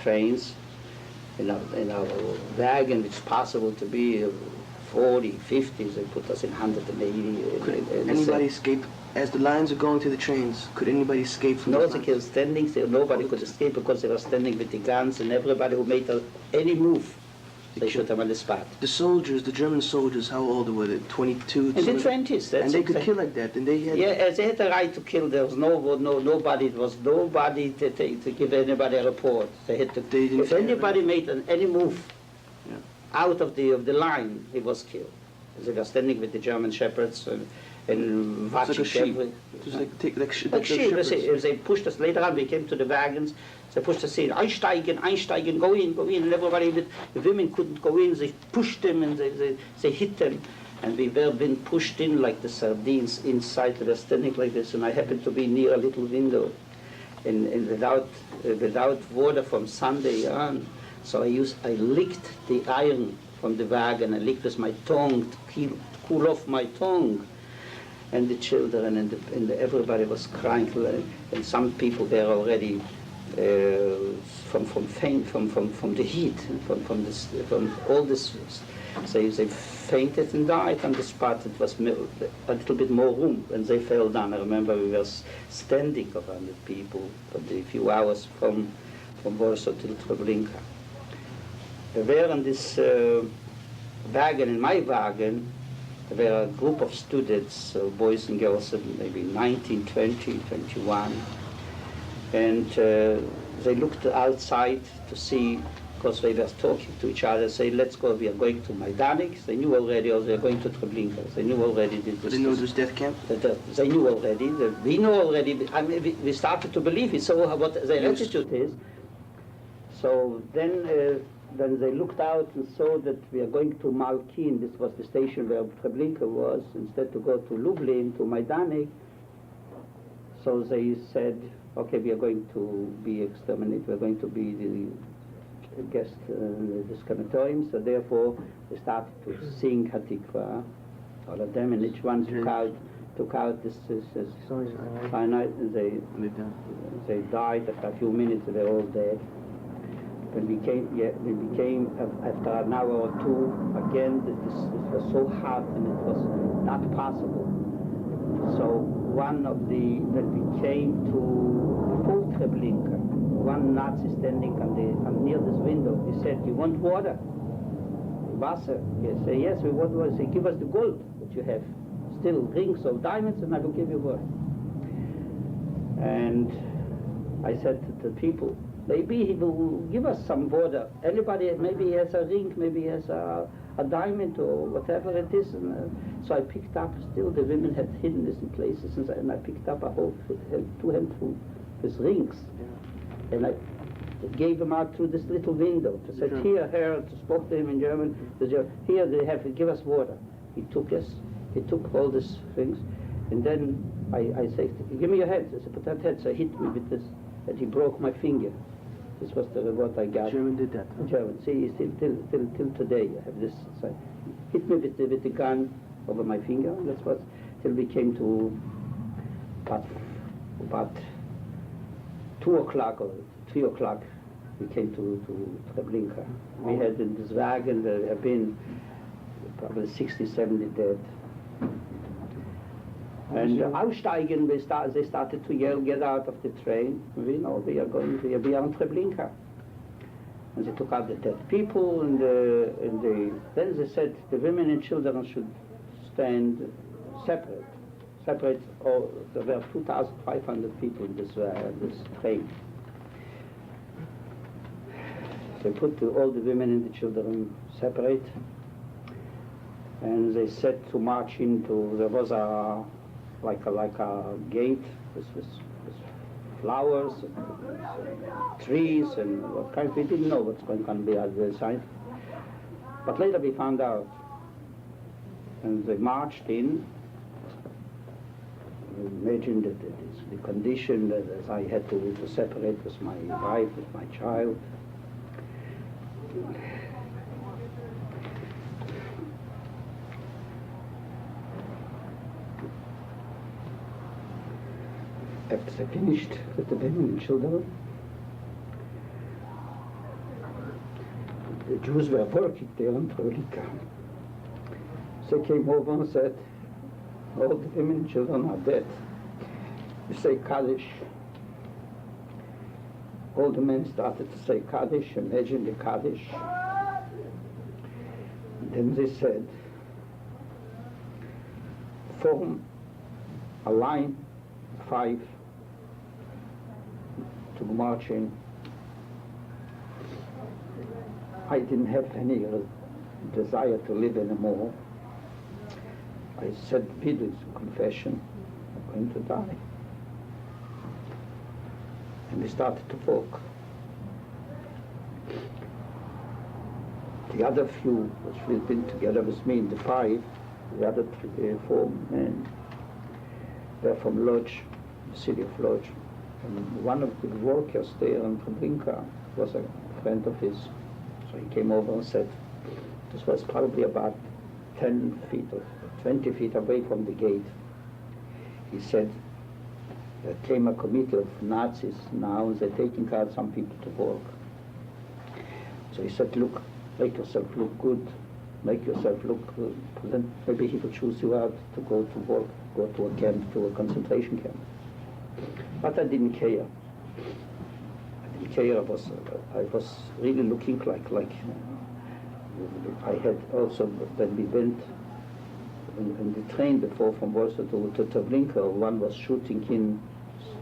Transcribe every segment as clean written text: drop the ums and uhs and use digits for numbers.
trains. In our wagon, it's possible to be 40, 50, they put us in 180. Could anybody escape? As the lines are going to the trains, could anybody escape from No, the they were standing, nobody could escape because they were standing with the guns, and everybody who made any move, they shot them on the spot. The soldiers, the German soldiers, how old were they? 22? In the 20s. And they could kill like that, and they had... Yeah, they had the right to kill. There was nobody to give anybody a report. They had to. If anybody made any move out of the line, he was killed. They were standing with the German shepherds and watching everything. It was like sheep. They pushed us later on. We came to the wagons. They pushed us in. Einsteigen, go in. And everybody, the women couldn't go in. They pushed them and they hit them. And we were being pushed in like the sardines inside. We were standing like this, and I happened to be near a little window, and without water from Sunday on. So I licked the iron from the wagon. I licked with my tongue to cool off my tongue. And the children and everybody was crying, and some people were already from the heat, from all this. They fainted and died on the spot. It was a little bit more room, and they fell down. I remember we were standing around the people for the few hours from Warsaw to Treblinka. There were in this wagon, in my wagon, there were a group of students, boys and girls, maybe 19, 20, 21, and they looked outside to see, because they were talking to each other, say, let's go, we are going to Majdanek. They knew already, or they are going to Treblinka. They knew already. They knew it was death camp? They knew already. We know already. I mean, we started to believe it, so what their attitude is. So then they looked out and saw that we are going to Malkin. This was the station where Treblinka was, instead to go to Lublin, to Majdanek. So they said, okay, we are going to be exterminated. We are going to be the guest this crematorium. So therefore, they started to sing Hatikva, all of them, and each one took out this cyanide, and they died after a few minutes. They were all dead. When we came after an hour or two, again, this was so hot and it was not possible. So when we came to Ohr Treblinka, one Nazi standing near this window, he said, you want water? Wasser? He said, yes, we want water. He said, give us the gold that you have. Still rings of diamonds, and I will give you water. And I said to the people, maybe he will give us some water. Anybody, maybe he has a ring, maybe he has a diamond or whatever it is. And, so I picked up, still the women had hidden this in places, and I picked up a whole 2 handfuls with rings. Yeah. And I gave them out through this little window. I said, here, to spoke to him in German, here they have to give us water. He took all these things, and then I said, give me your hand. I said, put that head. So he hit me with this, and he broke my finger. This was the reward I got. German did that. Huh? German. See, till today, I have this. So hit me with the gun over my finger. That's what. Till we came to about 2 o'clock or 3 o'clock. We came to Treblinka. We had in this wagon. There have been probably 60, 70 dead. And aussteigen, they started to yell, get out of the train. We know we are in Treblinka. And they took out the dead people, and then they said the women and children should stand separate. Or there were 2,500 people in this train. They put all the women and the children separate, and they said to march into. There was like a gate with flowers, and trees, and what kind. We didn't know what's going to be at the side. But later we found out. And they marched in. Imagine the condition that I had to separate with my wife, with my child. After they finished with the women and children, the Jews were working there in Treblinka. So they came over and said, all the women and children are dead. You say Kaddish. All the men started to say Kaddish, imagine the Kaddish. And then they said, form a line, 5, to march in. I didn't have any desire to live anymore. I said, Peter's confession, I'm going to die. And we started to walk. The other few, which we've been together with me in the 5, the other 4 men, were from Lodz, the city of Lodz. And one of the workers there in Treblinka was a friend of his. So he came over and said, this was probably about 10 feet or 20 feet away from the gate. He said, there came a committee of Nazis now, and they're taking out some people to work. So he said, look, make yourself look good, make yourself look present. Maybe he will choose you out to go to work, go to a camp, to a concentration camp. But I didn't care. I didn't care. I was really looking like I had also, when we went in the train before from Warsaw to Treblinka, one was shooting in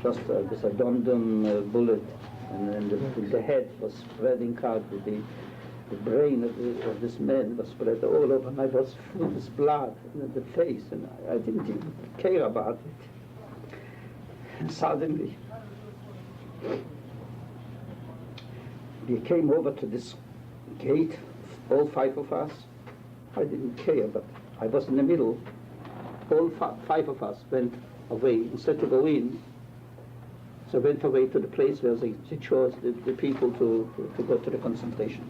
just with a dum-dum bullet, and the head was spreading out. The brain of this man was spread all over, and I was full with blood in the face, and I didn't even care about it. And suddenly, we came over to this gate, all 5 of us. I didn't care, but I was in the middle. All 5 of us went away. Instead to go in, so went away to the place where they chose the people to go to the concentration.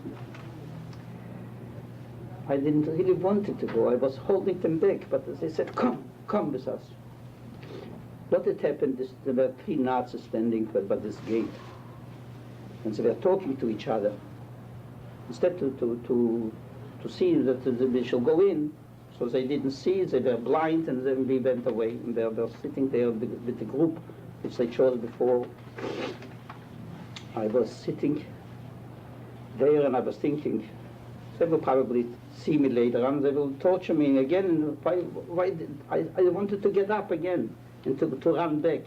I didn't really want to go. I was holding them back, but they said, come with us. What had happened is there were 3 Nazis standing by this gate, and they were talking to each other. Instead to see that they shall go in, so they didn't see, they were blind, and then we went away, and they were sitting there with the group which they chose before. I was sitting there, and I was thinking, they will probably see me later on, they will torture me again. Why I wanted to get up again and to run back,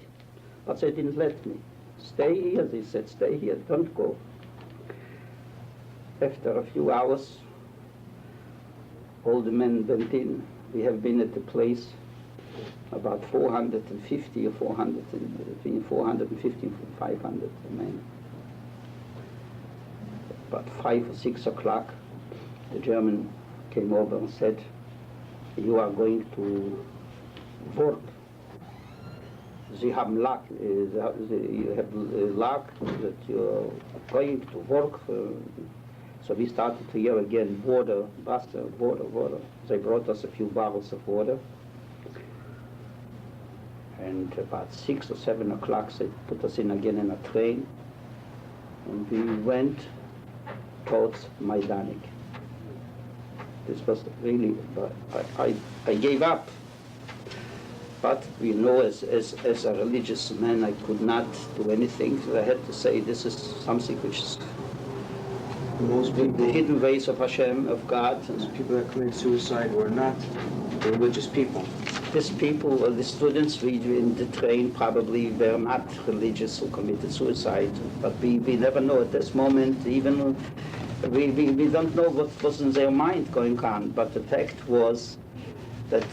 but they didn't let me. Stay here, they said, stay here, don't go. After a few hours, all the men went in. We have been at the place about 450 or 400, between 450 and 500 men. About 5 or 6 o'clock, the German came over and said, you are going to work. Sie haben luck, you have luck that you're going to work. So we started to hear again, water, water. They brought us a few barrels of water. And about 6 or 7 o'clock, they put us in again in a train. And we went towards Majdanek. This was really, I gave up. But you know, as a religious man, I could not do anything. So I had to say, this is something which is Most people, the hidden ways of Hashem, of God. most people that commit suicide were not religious people. These people, the students we in the train probably were not religious who committed suicide, but we never know at this moment, even we don't know what was in their mind going on, but the fact was that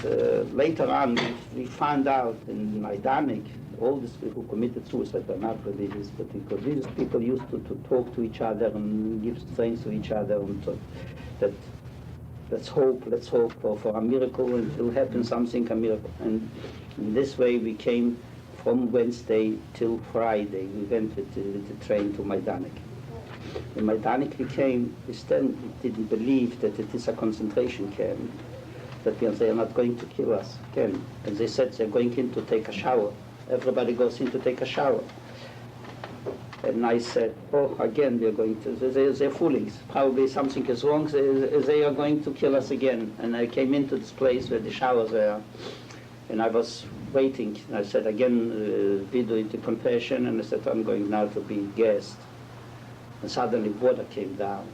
later on we found out in Majdanek, all these people who committed suicide were not religious, but because these people used to talk to each other and give strength to each other, and that let's hope for a miracle, and it will happen something, a miracle. And in this way we came from Wednesday till Friday. We went with the train to Majdanek. When Majdanek we came, we still didn't believe that it is a concentration camp, that they are not going to kill us again. And they said they're going in to take a shower. Everybody goes in to take a shower. And I said, oh, again, they're going to, they're fooling. Probably something is wrong. They are going to kill us again. And I came into this place where the showers are, and I was waiting. And I said, again, video into compassion, and I said, I'm going now to be gassed. And suddenly water came down.